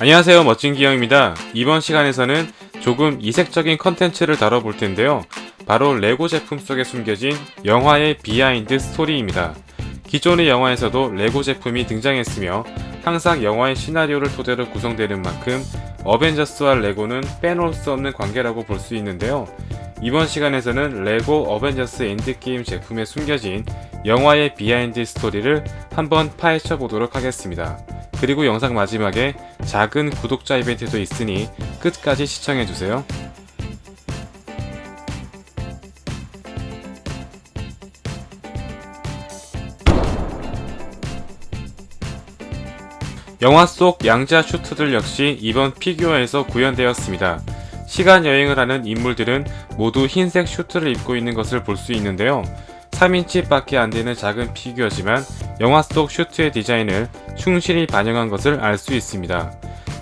안녕하세요, 멋진 기영입니다. 이번 시간에서는 조금 이색적인 컨텐츠를 다뤄볼 텐데요. 바로 레고 제품 속에 숨겨진 영화의 비하인드 스토리입니다. 기존의 영화에서도 레고 제품이 등장했으며 항상 영화의 시나리오를 토대로 구성되는 만큼 어벤져스와 레고는 빼놓을 수 없는 관계라고 볼 수 있는데요. 이번 시간에서는 레고 어벤져스 엔드게임 제품에 숨겨진 영화의 비하인드 스토리를 한번 파헤쳐 보도록 하겠습니다. 그리고 영상 마지막에 작은 구독자 이벤트도 있으니 끝까지 시청해주세요. 영화 속 양자 슈트들 역시 이번 피규어에서 구현되었습니다. 시간 여행을 하는 인물들은 모두 흰색 슈트를 입고 있는 것을 볼 수 있는데요. 3인치 밖에 안되는 작은 피규어지만 영화 속 슈트의 디자인을 충실히 반영한 것을 알 수 있습니다.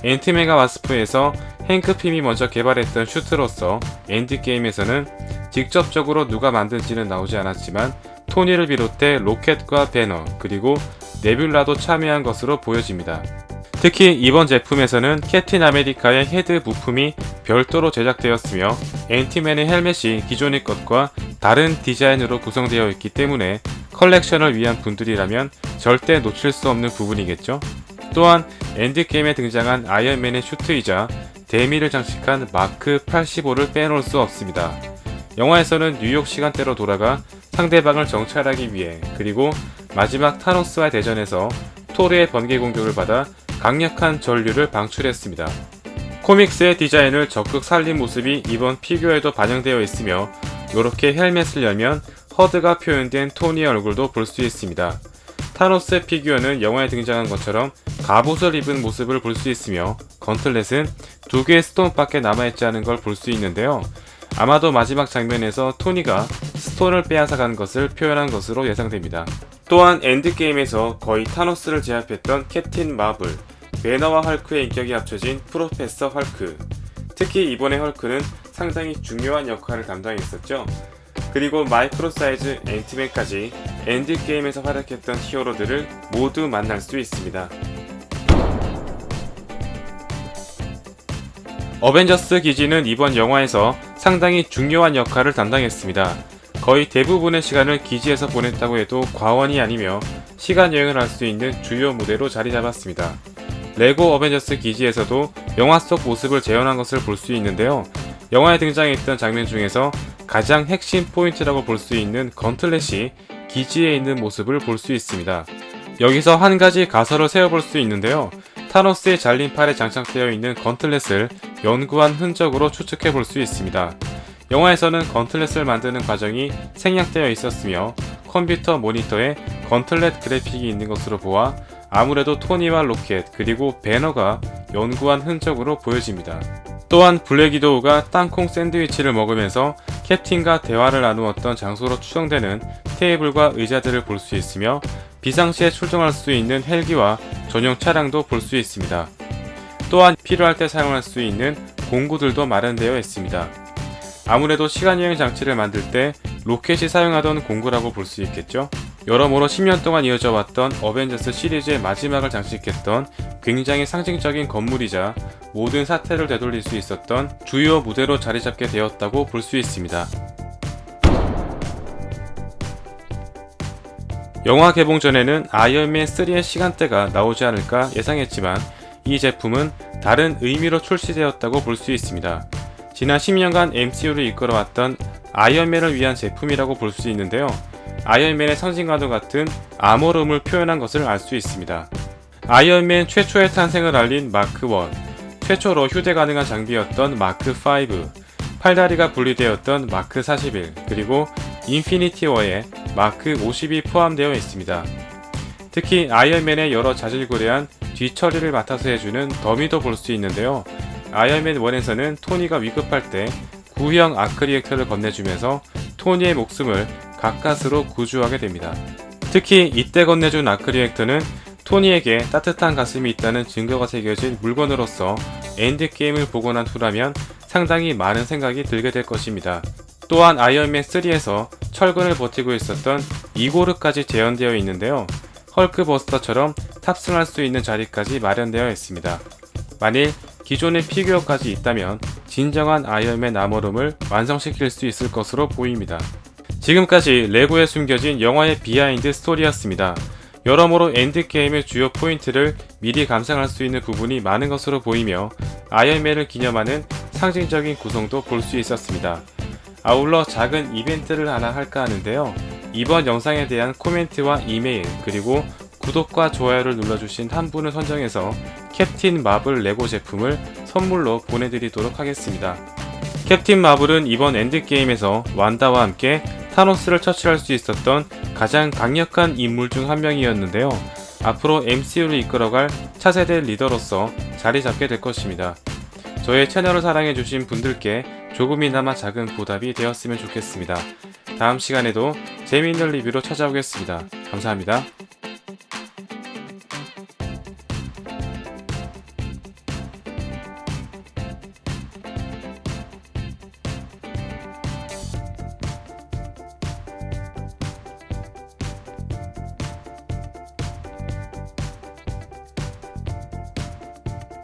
앤트맨과 와스프에서 행크 핌이 먼저 개발했던 슈트로서 엔드게임에서는 직접적으로 누가 만든지는 나오지 않았지만 토니를 비롯해 로켓과 배너 그리고 네뷸라도 참여한 것으로 보여집니다. 특히 이번 제품에서는 캡틴 아메리카의 헤드 부품이 별도로 제작되었으며 앤트맨의 헬멧이 기존의 것과 다른 디자인으로 구성되어 있기 때문에 컬렉션을 위한 분들이라면 절대 놓칠 수 없는 부분이겠죠. 또한 엔드게임에 등장한 아이언맨의 슈트이자 대미를 장식한 마크 85를 빼놓을 수 없습니다. 영화에서는 뉴욕 시간대로 돌아가 상대방을 정찰하기 위해 그리고 마지막 타노스와의 대전에서 토르의 번개 공격을 받아 강력한 전류를 방출했습니다. 코믹스의 디자인을 적극 살린 모습이 이번 피규어에도 반영되어 있으며 이렇게 헬멧을 열면 허드가 표현된 토니의 얼굴도 볼 수 있습니다. 타노스의 피규어는 영화에 등장한 것처럼 갑옷을 입은 모습을 볼 수 있으며 건틀렛은 2개의 스톤밖에 남아있지 않은 걸 볼 수 있는데요. 아마도 마지막 장면에서 토니가 스톤을 빼앗아간 것을 표현한 것으로 예상됩니다. 또한 엔드게임에서 거의 타노스를 제압했던 캡틴 마블, 배너와 헐크의 인격이 합쳐진 프로페서 헐크, 특히 이번의 헐크는 상당히 중요한 역할을 담당했었죠. 그리고 마이크로 사이즈 앤트맨까지 엔드게임에서 활약했던 히어로들을 모두 만날 수 있습니다. 어벤져스 기지는 이번 영화에서 상당히 중요한 역할을 담당했습니다. 거의 대부분의 시간을 기지에서 보냈다고 해도 과언이 아니며 시간 여행을 할 수 있는 주요 무대로 자리 잡았습니다. 레고 어벤져스 기지에서도 영화 속 모습을 재현한 것을 볼 수 있는데요. 영화에 등장했던 장면 중에서 가장 핵심 포인트라고 볼 수 있는 건틀렛이 기지에 있는 모습을 볼 수 있습니다. 여기서 한 가지 가설을 세워볼 수 있는데요. 타노스의 잘린 팔에 장착되어 있는 건틀렛을 연구한 흔적으로 추측해 볼 수 있습니다. 영화에서는 건틀렛을 만드는 과정이 생략되어 있었으며 컴퓨터 모니터에 건틀렛 그래픽이 있는 것으로 보아 아무래도 토니와 로켓 그리고 배너가 연구한 흔적으로 보여집니다. 또한 블랙 위도우가 땅콩 샌드위치를 먹으면서 캡틴과 대화를 나누었던 장소로 추정되는 테이블과 의자들을 볼 수 있으며 비상시에 출동할 수 있는 헬기와 전용 차량도 볼 수 있습니다. 또한 필요할 때 사용할 수 있는 공구들도 마련되어 있습니다. 아무래도 시간여행 장치를 만들 때 로켓이 사용하던 공구라고 볼 수 있겠죠. 여러모로 10년 동안 이어져 왔던 어벤져스 시리즈의 마지막을 장식했던 굉장히 상징적인 건물이자 모든 사태를 되돌릴 수 있었던 주요 무대로 자리 잡게 되었다고 볼 수 있습니다. 영화 개봉 전에는 아이언맨 3의 시간대가 나오지 않을까 예상했지만 이 제품은 다른 의미로 출시되었다고 볼 수 있습니다. 지난 10년간 MCU를 이끌어왔던 아이언맨을 위한 제품이라고 볼 수 있는데요. 아이언맨의 상징과도 같은 아머름을 표현한 것을 알 수 있습니다. 아이언맨 최초의 탄생을 알린 마크 1, 최초로 휴대 가능한 장비였던 마크 5, 팔다리가 분리되었던 마크 41, 그리고 인피니티 워에 마크 50이 포함되어 있습니다. 특히 아이언맨의 여러 자질구레한 뒤처리를 맡아서 해주는 더미도 볼 수 있는데요. 아이언맨 1에서는 토니가 위급할 때 구형 아크 리액터를 건네주면서 토니의 목숨을 가까스로 구조하게 됩니다. 특히 이때 건네준 아크 리액터는 토니에게 따뜻한 가슴이 있다는 증거가 새겨진 물건으로서 엔드게임을 보고 난 후라면 상당히 많은 생각이 들게 될 것입니다. 또한 아이언맨 3에서 철근을 버티고 있었던 이고르까지 재현되어 있는데요. 헐크버스터처럼 탑승할 수 있는 자리까지 마련되어 있습니다. 만일 기존의 피규어까지 있다면 진정한 아이언맨 아머름을 완성시킬 수 있을 것으로 보입니다. 지금까지 레고에 숨겨진 영화의 비하인드 스토리였습니다. 여러모로 엔드게임의 주요 포인트를 미리 감상할 수 있는 부분이 많은 것으로 보이며 아이언맨을 기념하는 상징적인 구성도 볼 수 있었습니다. 아울러 작은 이벤트를 하나 할까 하는데요. 이번 영상에 대한 코멘트와 이메일 그리고 구독과 좋아요를 눌러주신 한 분을 선정해서 캡틴 마블 레고 제품을 선물로 보내드리도록 하겠습니다. 캡틴 마블은 이번 엔드게임에서 완다와 함께 타노스를 처치할 수 있었던 가장 강력한 인물 중 한 명이었는데요. 앞으로 MCU를 이끌어갈 차세대 리더로서 자리 잡게 될 것입니다. 저의 채널을 사랑해주신 분들께 조금이나마 작은 보답이 되었으면 좋겠습니다. 다음 시간에도 재미있는 리뷰로 찾아오겠습니다. 감사합니다.